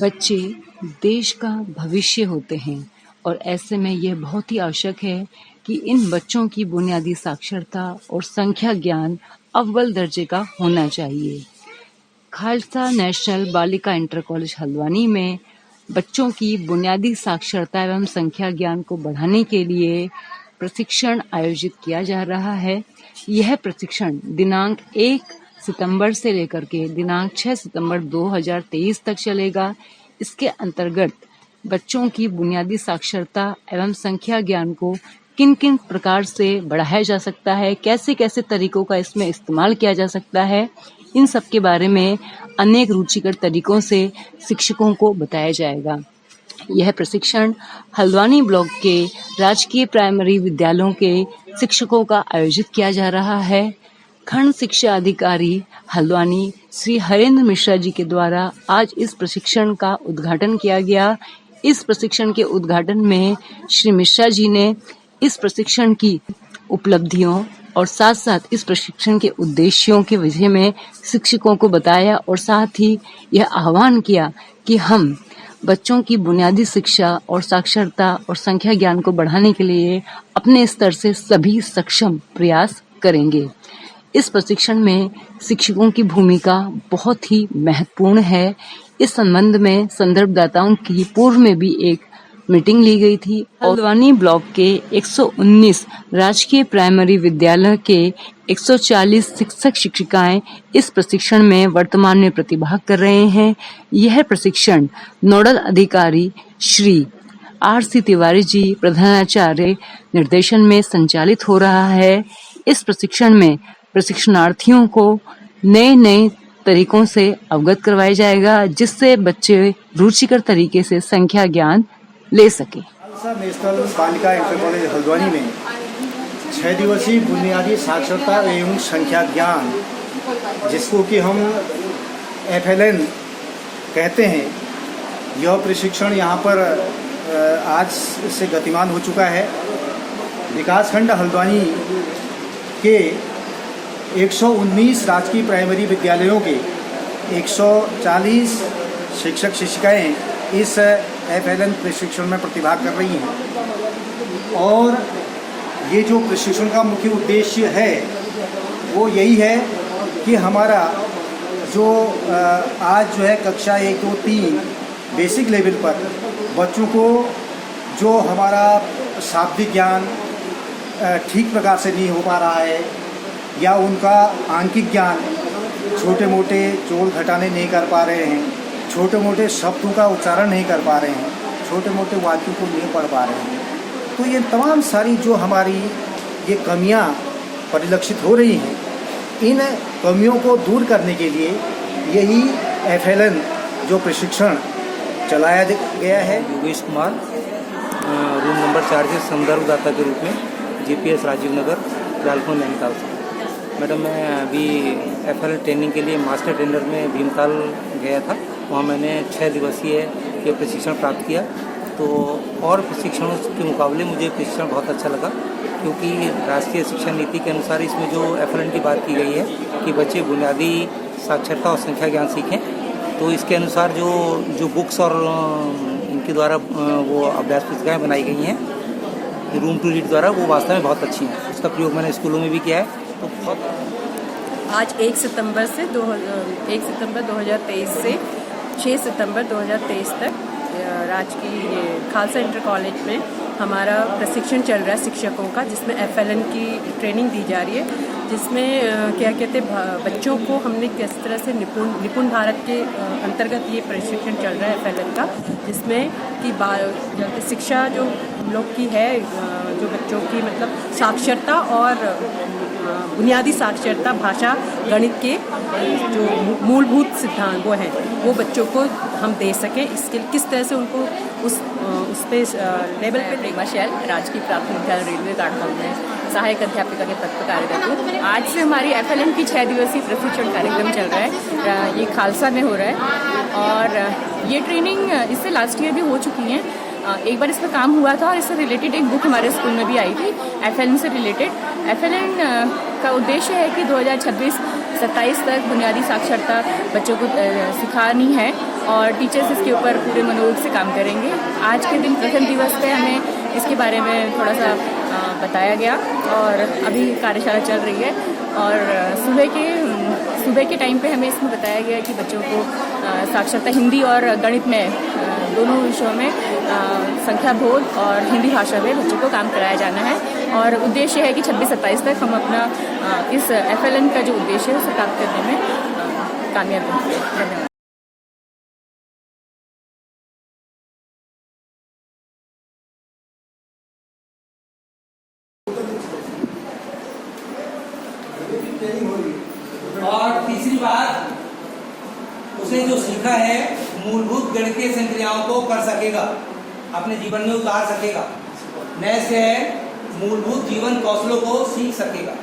बच्चे देश का भविष्य होते हैं और ऐसे में यह बहुत ही आवश्यक है कि इन बच्चों की बुनियादी साक्षरता और संख्या ज्ञान अव्वल दर्जे का होना चाहिए। खालसा नेशनल बालिका इंटर कॉलेज हल्द्वानी में बच्चों की बुनियादी साक्षरता एवं संख्या ज्ञान को बढ़ाने के लिए प्रशिक्षण आयोजित किया जा रहा है। यह प्रशिक्षण दिनांक 1 सितंबर से लेकर के दिनांक 6 सितंबर 2023 तक चलेगा। इसके अंतर्गत बच्चों की बुनियादी साक्षरता एवं संख्या ज्ञान को किन किन प्रकार से बढ़ाया जा सकता है, कैसे कैसे तरीकों का इसमें इस्तेमाल किया जा सकता है, इन सब के बारे में अनेक रुचिकर तरीकों से शिक्षकों को बताया जाएगा। यह प्रशिक्षण हल्द्वानी ब्लॉक के राजकीय प्राइमरी विद्यालयों के शिक्षकों का आयोजित किया जा रहा है। खंड शिक्षा अधिकारी हल्द्वानी श्री हरेंद्र मिश्रा जी के द्वारा आज इस प्रशिक्षण का उद्घाटन किया गया। इस प्रशिक्षण के उद्घाटन में श्री मिश्रा जी ने इस प्रशिक्षण की उपलब्धियों और साथ साथ इस प्रशिक्षण के उद्देश्यों के विषय में शिक्षकों को बताया और साथ ही यह आह्वान किया कि हम बच्चों की बुनियादी शिक्षा और साक्षरता और संख्या ज्ञान को बढ़ाने के लिए अपने स्तर से सभी सक्षम प्रयास करेंगे। इस प्रशिक्षण में शिक्षकों की भूमिका बहुत ही महत्वपूर्ण है। इस संबंध में संदर्भदाताओं की पूर्व में भी एक मीटिंग ली गई थी। हल्द्वानी ब्लॉक के 119 राजकीय प्राइमरी विद्यालय के 140 शिक्षक शिक्षिकाएं इस प्रशिक्षण में वर्तमान में प्रतिभाग कर रहे हैं। यह प्रशिक्षण नोडल अधिकारी श्री आर.सी. तिवारी जी प्रधानाचार्य निर्देशन में संचालित हो रहा है। इस प्रशिक्षण में प्रशिक्षणार्थियों को नए तरीकों से अवगत करवाया जाएगा, जिससे बच्चे रुचिकर तरीके से संख्या ज्ञान ले सके। खालसा नेशनल बालिका इंटर कॉलेज हल्द्वानी में 6 दिवसीय बुनियादी साक्षरता एवं संख्या ज्ञान, जिसको कि हम FLN कहते हैं, यह प्रशिक्षण यहाँ पर आज से गतिमान हो चुका है। विकासखंड हल्द्वानी के 119 राजकीय प्राइमरी विद्यालयों के 140 शिक्षक शिक्षिकाएं इस FLN प्रशिक्षण में प्रतिभाग कर रही हैं और ये जो प्रशिक्षण का मुख्य उद्देश्य है वो यही है कि हमारा जो आज जो है कक्षा 1, 2, 3 बेसिक लेवल पर बच्चों को जो हमारा शाब्दिक ज्ञान ठीक प्रकार से नहीं हो पा रहा है या उनका आंकिक ज्ञान छोटे मोटे जोड़ घटाने नहीं कर पा रहे हैं, छोटे मोटे शब्दों का उच्चारण नहीं कर पा रहे हैं, छोटे मोटे वाक्यों को नहीं पढ़ पा रहे हैं, तो ये तमाम सारी जो हमारी ये कमियां परिलक्षित हो रही हैं, इन कमियों को दूर करने के लिए यही FLN जो प्रशिक्षण चलाया गया है। योगेश कुमार, रूम नंबर 4 के संदर्भदाता के रूप में GPS राजीव नगर लालपुर नैनीताल से। मैडम, मैं अभी FLN ट्रेनिंग के लिए मास्टर ट्रेनर में भीमताल गया था। वहाँ मैंने 6 दिवसीय ये प्रशिक्षण प्राप्त किया। तो और प्रशिक्षणों के मुकाबले मुझे प्रशिक्षण बहुत अच्छा लगा, क्योंकि राष्ट्रीय शिक्षा नीति के अनुसार इसमें जो FLN की बात की गई है कि बच्चे बुनियादी साक्षरता और संख्या ज्ञान सीखें, तो इसके अनुसार जो बुक्स और इनके द्वारा वो अभ्यास पुस्तिकाएँ बनाई गई हैं रूम टू रीड द्वारा, वो वास्तव में बहुत अच्छी हैं। उसका प्रयोग मैंने स्कूलों में भी किया है। तो बहुत आज 1 सितंबर 2023 से 6 सितंबर 2023 तक राजकीय खालसा इंटर कॉलेज में हमारा प्रशिक्षण चल रहा है शिक्षकों का, जिसमें FLN की ट्रेनिंग दी जा रही है, जिसमें क्या कहते हैं बच्चों को हमने किस तरह से निपुण भारत के अंतर्गत ये प्रशिक्षण चल रहा है FLN का, जिसमें कि शिक्षा जो हम लोग की है, जो बच्चों की मतलब साक्षरता और बुनियादी साक्षरता, भाषा, गणित के जो मूलभूत सिद्धांत वो हैं, वो बच्चों को हम दे सकें। इसके किस तरह से उनको उस पे लेवल पे प्रेमा शैल, राजकीय प्राथमिक विद्यालय रेलवे काठगोदाम में सहायक अध्यापिका के पद पर कार्यरत हूँ। आज से हमारी FLN की 6 दिवसीय प्रशिक्षण कार्यक्रम चल रहा है। ये खालसा में हो रहा है और ये ट्रेनिंग इससे लास्ट ईयर भी हो चुकी है। एक बार इसमें काम हुआ था और इससे रिलेटेड एक बुक हमारे स्कूल में भी आई थी FLN से रिलेटेड। FLN का उद्देश्य है कि 2026-27 तक बुनियादी साक्षरता बच्चों को सिखानी है और टीचर्स इसके ऊपर पूरे मनोयोग से काम करेंगे। आज के दिन प्रथम दिवस पे हमें इसके बारे में थोड़ा सा बताया गया और अभी कार्यशाला चल रही है और सुबह के टाइम पे हमें इसमें बताया गया कि बच्चों को साक्षरता हिंदी और गणित में दोनों विषयों में संख्या बोध और हिंदी भाषा में बच्चों को काम कराया जाना है और उद्देश्य है कि 26-27 तक हम अपना इस FLN का जो उद्देश्य है उसे प्राप्त करने में कामयाब होंगे। धन्यवाद। और तीसरी बात, उसने जो सीखा है मूलभूत गणितीय संक्रियाओं को कर सकेगा, अपने जीवन में उतार सकेगा, नए से मूलभूत जीवन कौशलों को सीख सकेगा।